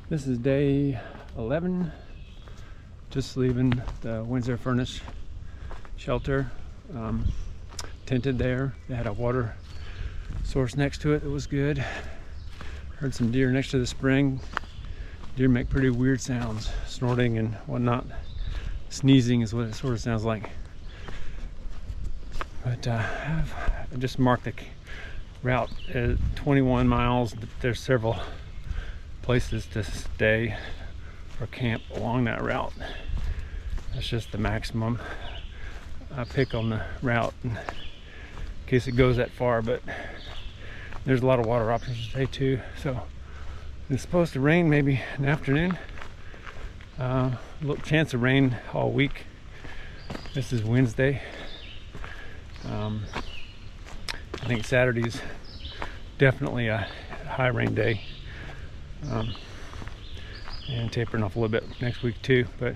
This is day 11, just leaving the Windsor Furnace shelter. Tented there. They had a water source next to it that was good. Heard some deer next to the spring. Deer make pretty weird sounds, snorting and whatnot. Sneezing is what it sort of sounds like. But I just marked the route at 21 miles. There's several places to stay or camp along that route. That's just the maximum I pick on the route in case it goes that far, but there's a lot of water options today too. So it's supposed to rain maybe in the afternoon. A little chance of rain all week. This is Wednesday. I think Saturday's definitely a high rain day. And tapering off a little bit next week too, but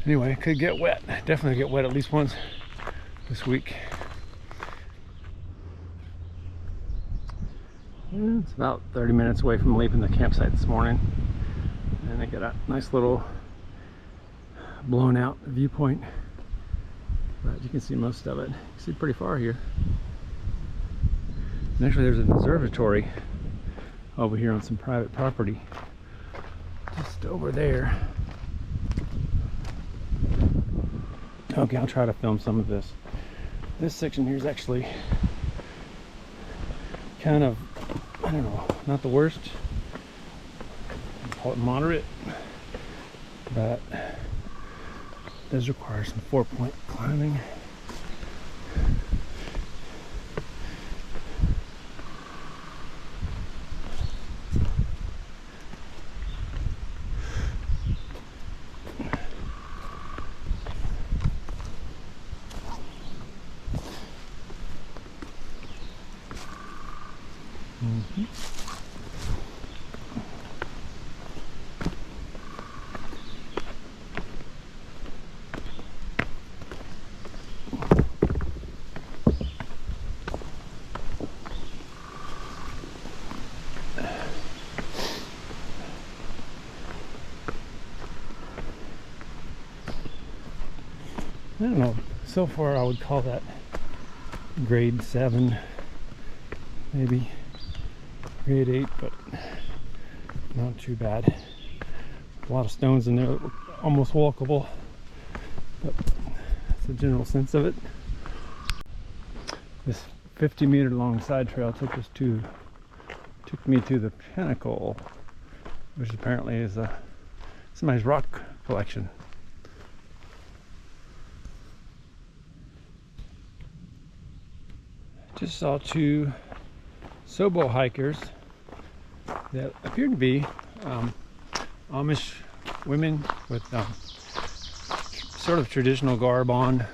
anyway, it could get wet. Definitely get wet at least once this week. Yeah, it's about 30 minutes away from leaving the campsite this morning, and I got a nice little blown out viewpoint, but you can see most of it. You can see pretty far here. And actually there's an observatory over here on some private property just over there. Okay, I'll try to film some of this. This section here is actually kind of, I don't know, not the worst. I'd call it moderate, but it does require some 4-point climbing. I don't know, so far I would call that grade 7, maybe grade 8, but not too bad. A lot of stones in there that look almost walkable, but that's the general sense of it. This 50-meter long side trail took me to the pinnacle, which apparently is somebody's rock collection. Just saw 2 Sobo hikers that appeared to be Amish women with sort of traditional garb on,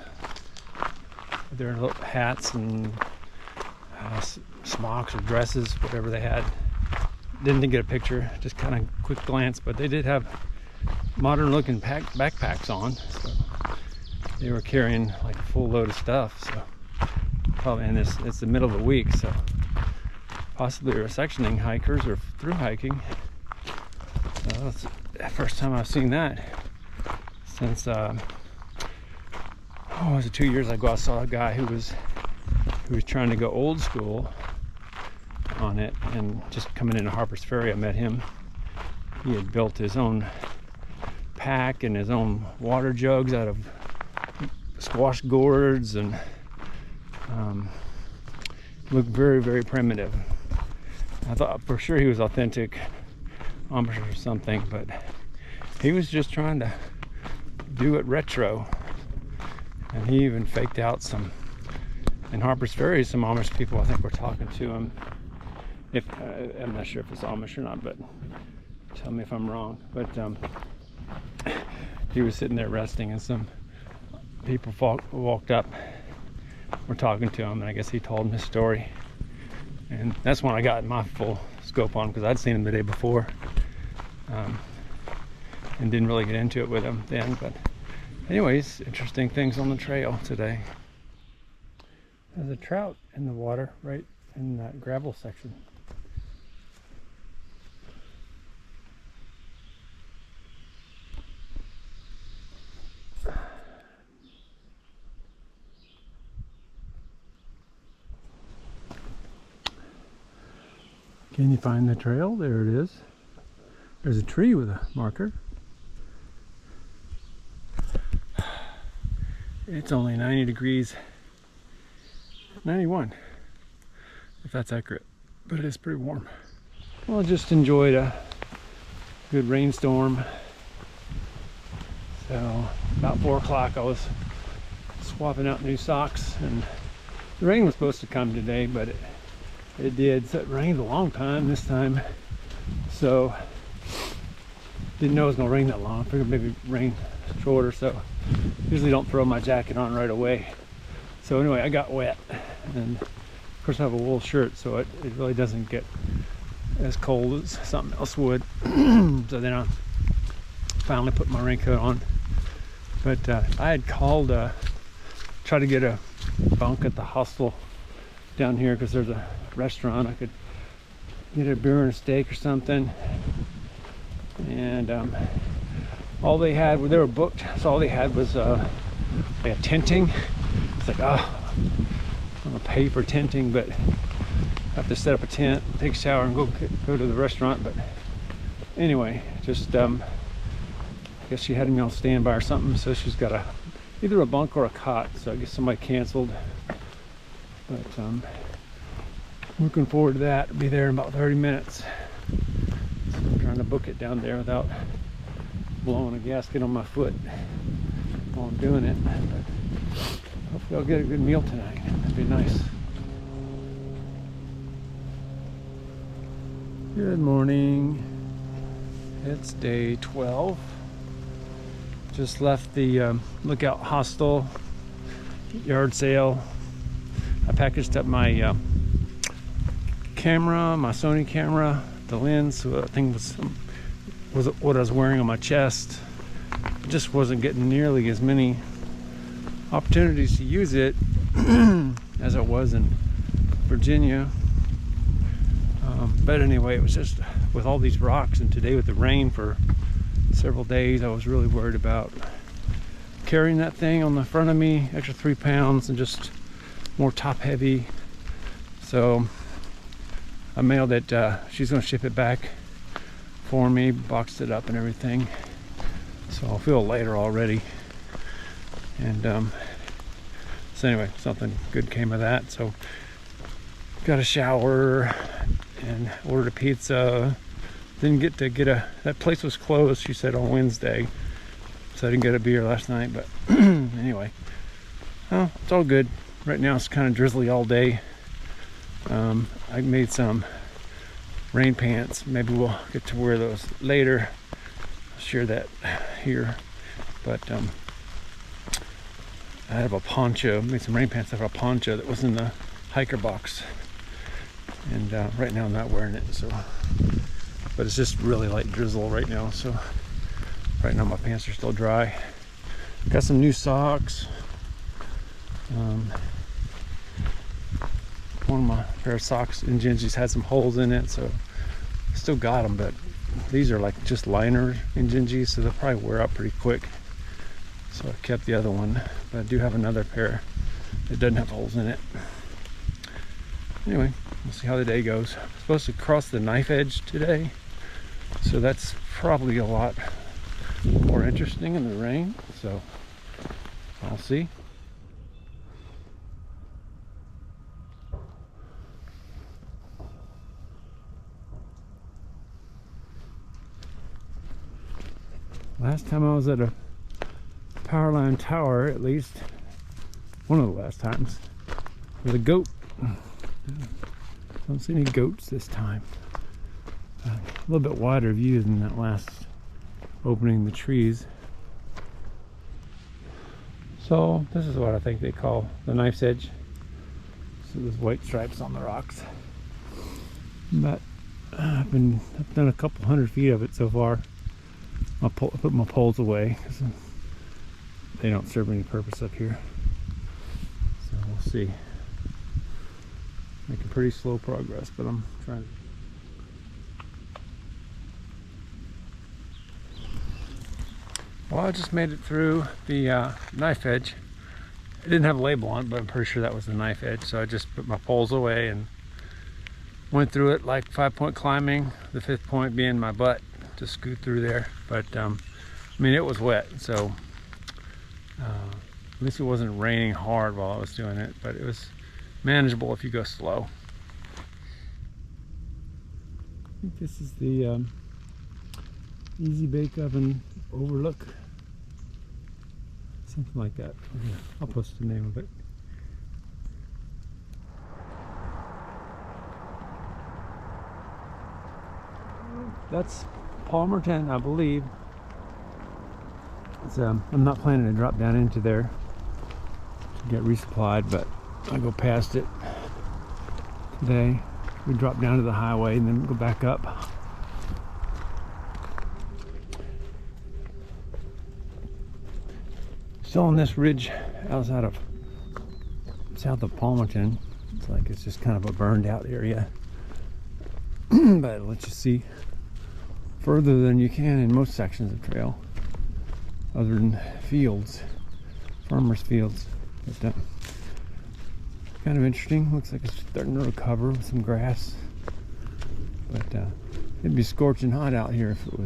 their little hats and smocks or dresses, whatever they had. Didn't get a picture, just kind of quick glance, but they did have modern looking backpacks on, so they were carrying like a full load of stuff. So probably, and it's the middle of the week, so possibly they're sectioning hikers or through hiking. So that's the first time I've seen that since was it 2 years ago? I saw a guy who was trying to go old school on it, and just coming into Harper's Ferry I met him. He had built his own pack and his own water jugs out of squash gourds, and looked very, very primitive. I thought for sure he was authentic Amish or something, but he was just trying to do it retro, and he even faked out some in Harper's Ferry. Some Amish people, I think, were talking to him. If I'm not sure if it's Amish or not, but tell me if I'm wrong. But he was sitting there resting, and some people walked up, were talking to him, and I guess he told him his story. And that's when I got my full scope on, because I'd seen him the day before, and didn't really get into it with him then. But anyways, interesting things on the trail today. There's a trout in the water right in that gravel section. Can you find the trail? There it is. There's a tree with a marker. It's only 90 degrees. 91, if that's accurate. But it is pretty warm. Well, I just enjoyed a good rainstorm. So about 4 o'clock I was swapping out new socks, and the rain was supposed to come today, but it did. So it rained a long time this time. So didn't know it was gonna rain that long. I figured maybe rain shorter, so usually don't throw my jacket on right away. So anyway, I got wet, and of course I have a wool shirt, so it really doesn't get as cold as something else would. So then I finally put my raincoat on. But I had called, try to get a bunk at the hostel down here, because there's a restaurant. I could get a beer and a steak or something. And all they had, they were booked, so all they had was like a tenting. It's like, oh, I'm gonna pay for tenting, but I have to set up a tent, take a shower, and go to the restaurant. But anyway, just I guess she had me on standby or something, so she's got either a bunk or a cot. So I guess somebody canceled. But looking forward to that. I'll be there in about 30 minutes. So I'm trying to book it down there without blowing a gasket on my foot while I'm doing it. But hopefully I'll get a good meal tonight. That'd be nice. Good morning. It's day 12. Just left the Lookout Hostel yard sale. I packaged up my camera, my Sony camera, the lens. So I think was what I was wearing on my chest. Just wasn't getting nearly as many opportunities to use it as I was in Virginia. But anyway, it was just with all these rocks, and today with the rain for several days, I was really worried about carrying that thing on the front of me, extra 3 pounds, and just more top heavy. So I mailed it. She's going to ship it back for me, boxed it up and everything. So I'll feel lighter already. And so anyway, something good came of that. So got a shower and ordered a pizza. Didn't get to get that place was closed, she said, on Wednesday, so I didn't get a beer last night. But anyway, well, it's all good. Right now it's kind of drizzly all day. I made some rain pants. Maybe we'll get to wear those later. I'll share that here. But I have a poncho, made some rain pants out of a poncho that was in the hiker box. And right now I'm not wearing it, so. But it's just really light drizzle right now, so right now my pants are still dry. Got some new socks. One of my pair of socks in Gingy's had some holes in it, so still got them, but these are like just liner in Gingy, so they'll probably wear out pretty quick. So I kept the other one, but I do have another pair that doesn't have holes in it. Anyway, we'll see how the day goes. I'm supposed to cross the knife edge today, so that's probably a lot more interesting in the rain, so I'll see. Last time I was at a power line tower, at least one of the last times, with a goat. Don't see any goats this time. A little bit wider view than that last opening the trees. So this is what I think they call the knife's edge. So there's white stripes on the rocks. But I've done a couple 100 feet of it so far. I put my poles away because they don't serve any purpose up here. So we'll see. Making pretty slow progress, but I'm trying. Well, I just made it through the knife edge. It didn't have a label on it, but I'm pretty sure that was the knife edge. So I just put my poles away and Went through it like 5-point climbing, the 5th point being my butt to scoot through there. But I mean, it was wet, so at least it wasn't raining hard while I was doing it, but it was manageable if you go slow. I think this is the Easy Bake Oven Overlook, something like that. I'll post the name of it. That's Palmerton, I believe. I'm not planning to drop down into there to get resupplied, but I go past it today. We drop down to the highway and then go back up. Still on this ridge outside of south of Palmerton. It's like it's just kind of a burned out area, but it lets you see further than you can in most sections of trail, other than fields, farmers' fields. But kind of interesting. Looks like it's starting to recover with some grass, but it'd be scorching hot out here if it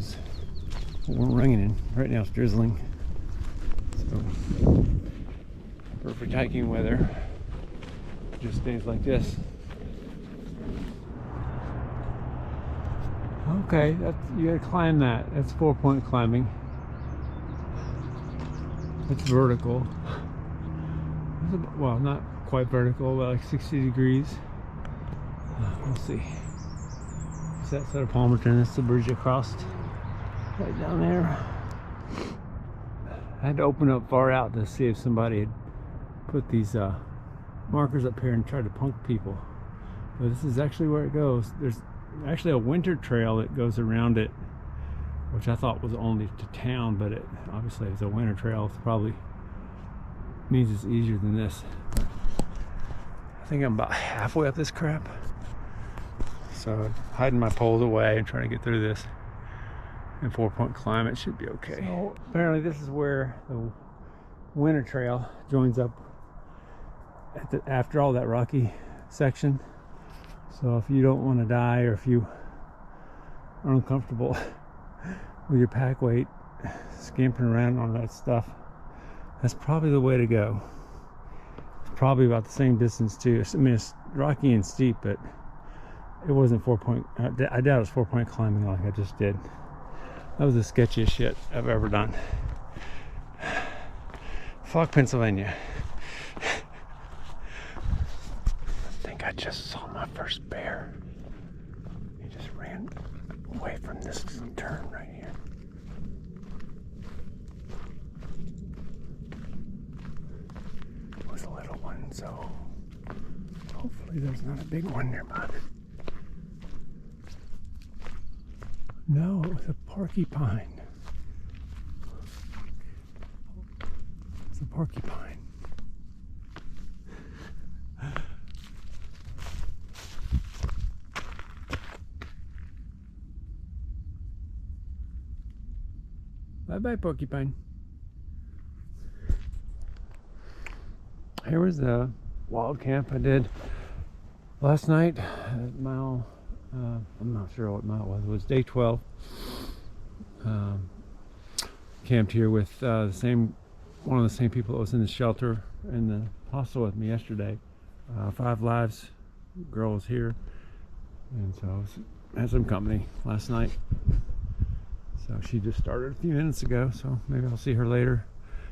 weren't raining. Right now it's drizzling, so perfect hiking weather. It just stays like this. Okay, you gotta climb that. That's 4-point climbing. It's vertical. Well, not quite vertical, but like 60 degrees. We'll see. It's that side of Palmerton. That's the bridge across right down there. I had to open up far out to see if somebody had put these markers up here and tried to punk people. But this is actually where it goes. There's actually a winter trail that goes around it, which I thought was only to town, but it obviously is a winter trail. It probably means it's easier than this. But I think I'm about halfway up this crap, so hiding my poles away and trying to get through this. And 4-point climb, it should be okay. So apparently this is where the winter trail joins up after all that rocky section. So if you don't want to die, or if you are uncomfortable with your pack weight scampering around on that stuff, that's probably the way to go. It's probably about the same distance too. I mean, it's rocky and steep, but it wasn't 4-point. I doubt it was 4-point climbing like I just did. That was the sketchiest shit I've ever done. Fuck Pennsylvania. I think I just saw my first bear. He just ran away from this turn right here. It was a little one, so hopefully there's not a big one nearby. No, it was a porcupine. It's a porcupine. Bye-bye, porcupine. Here was the wild camp I did last night at mile, I'm not sure what mile it was. It was day 12. Camped here with one of the same people that was in the shelter in the hostel with me yesterday. 5 Lives girl was here, and so I had some company last night. So she just started a few minutes ago, so maybe I'll see her later.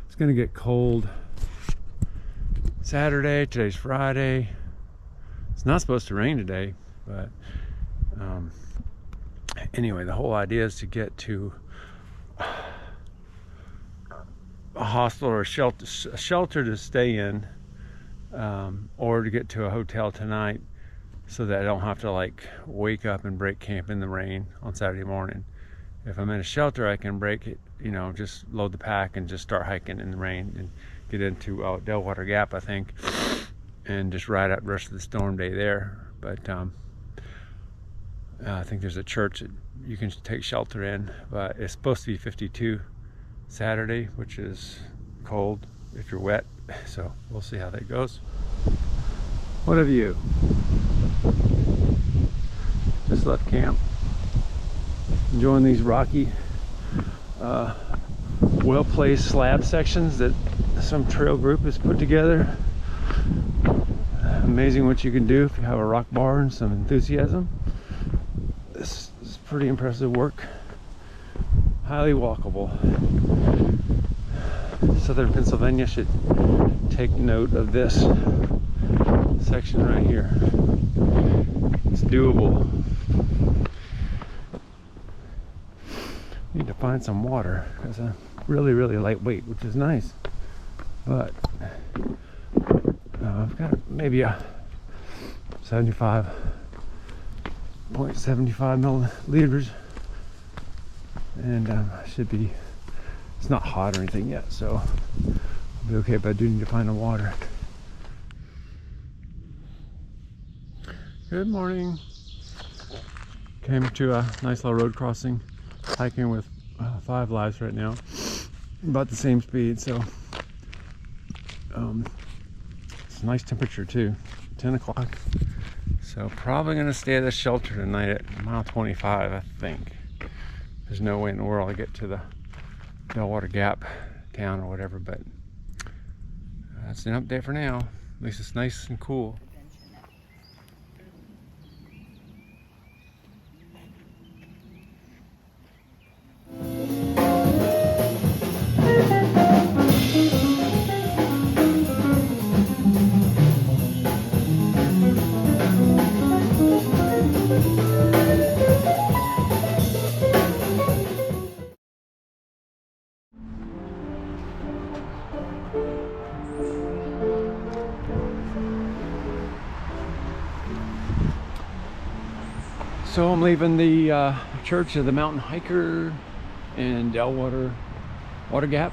It's gonna get cold Saturday. Today's Friday. It's not supposed to rain today, but anyway, the whole idea is to get to a hostel or a shelter to stay in, or to get to a hotel tonight, so that I don't have to like wake up and break camp in the rain on Saturday morning. If I'm in a shelter, I can break it, just load the pack and just start hiking in the rain and get into Delwater Gap, I think, and just ride out the rest of the storm day there. But I think there's a church that you can take shelter in, but it's supposed to be 52 Saturday, which is cold if you're wet, so we'll see how that goes. What have you? just left camp. Enjoying these rocky, well-placed slab sections that some trail group has put together. Amazing what you can do if you have a rock bar and some enthusiasm. This is pretty impressive work. Highly walkable. Southern Pennsylvania should take note of this section right here. It's doable. Need to find some water because I'm really lightweight, which is nice. But I've got maybe a 75.75 milliliters, and should be. It's not hot or anything yet, so I'll be okay. But I do need to find the water. Good morning. Came to a nice little road crossing, hiking with 5 lives right now, about the same speed. So it's a nice temperature too, 10 o'clock. So probably gonna stay at the shelter tonight at mile 25, I think. There's no way in the world I get to the Bellwater Gap town or whatever, but that's an update for now. At least it's nice and cool. So I'm leaving the Church of the Mountain Hiker in Delwater Water Gap,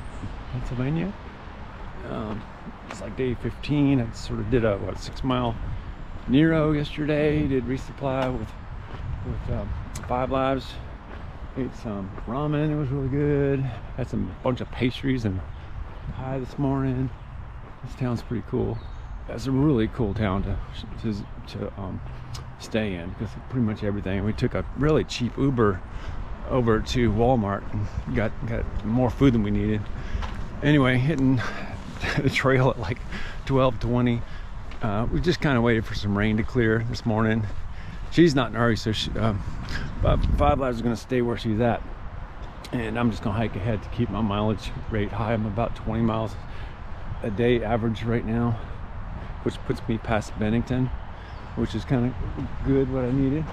Pennsylvania. It's like day 15. I sort of did a 6-mile Nero yesterday. Did resupply with 5 lives. Ate some ramen. It was really good. Had some bunch of pastries and pie this morning. This town's pretty cool. It's a really cool town to stay in because of pretty much everything. We took a really cheap Uber over to Walmart and got more food than we needed. Anyway, hitting the trail at like 12:20. We just kind of waited for some rain to clear this morning. She's not in a hurry, so about 5 lives is going to stay where she's at, and I'm just going to hike ahead to keep my mileage rate high. I'm about 20 miles a day average right now, which puts me past Bennington, which is kind of good, what I needed.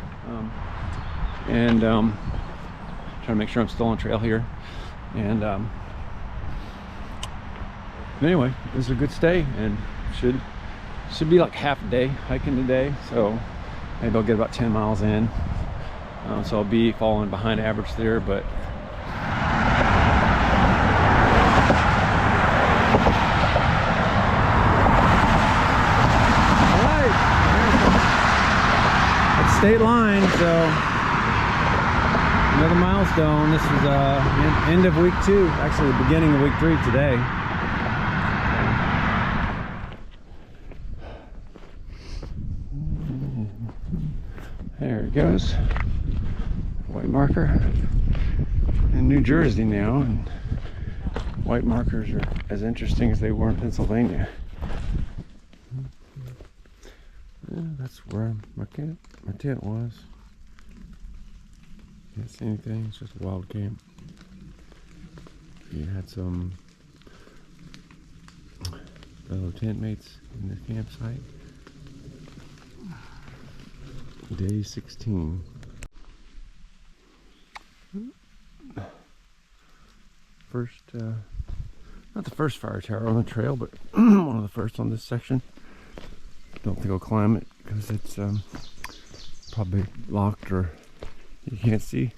Trying to make sure I'm still on trail here. And anyway, it was a good stay, and should be like half a day hiking today. So maybe I'll get about 10 miles in. So I'll be falling behind average there, but state line, so another milestone. This is end of week 2, actually the beginning of week 3 today. There it goes. White marker in New Jersey now, and white markers are as interesting as they were in Pennsylvania. Yeah, that's where my tent was. Can't see anything, it's just a wild camp. You had some fellow tent mates in the campsite. Day 16. First, not the first fire tower on the trail, but one of the first on this section. Don't think I'll climb it because it's probably locked, or you can't see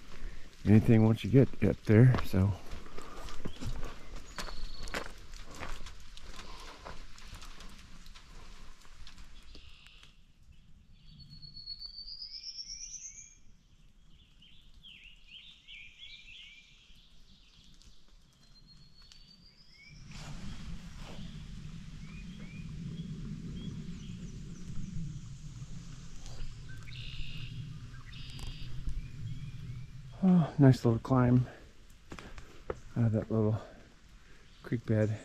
anything once you get up there. So Oh, nice little climb out of that little creek bed.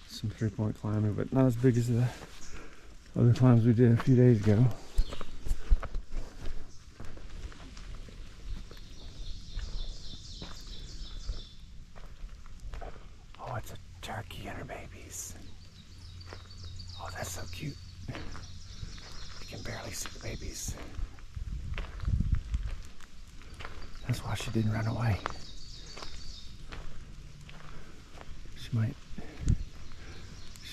Some 3-point climbing, but not as big as the other climbs we did a few days ago. Oh, it's a turkey and her babies. Oh, that's so cute. You can barely see the babies. That's why she didn't run away. She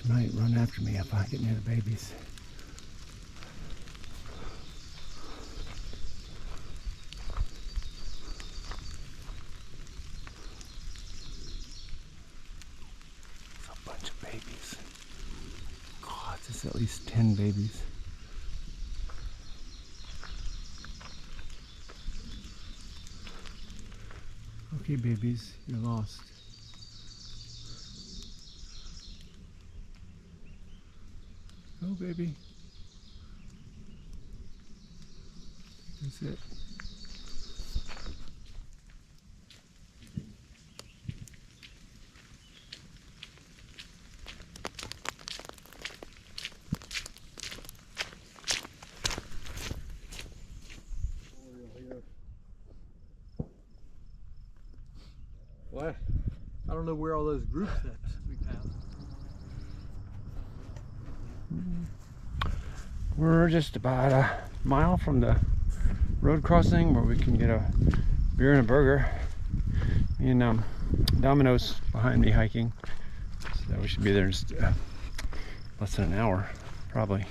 might run after me if I get near the babies. It's a bunch of babies. God, there's at least 10 babies. Okay, babies, you're lost. Go, baby. That's it. What? I don't know where all those groups that we passed. We're just about a mile from the road crossing where we can get a beer and a burger. And Domino's behind me hiking, so we should be there in just, less than an hour, probably.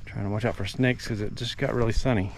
Trying to watch out for snakes because it just got really sunny.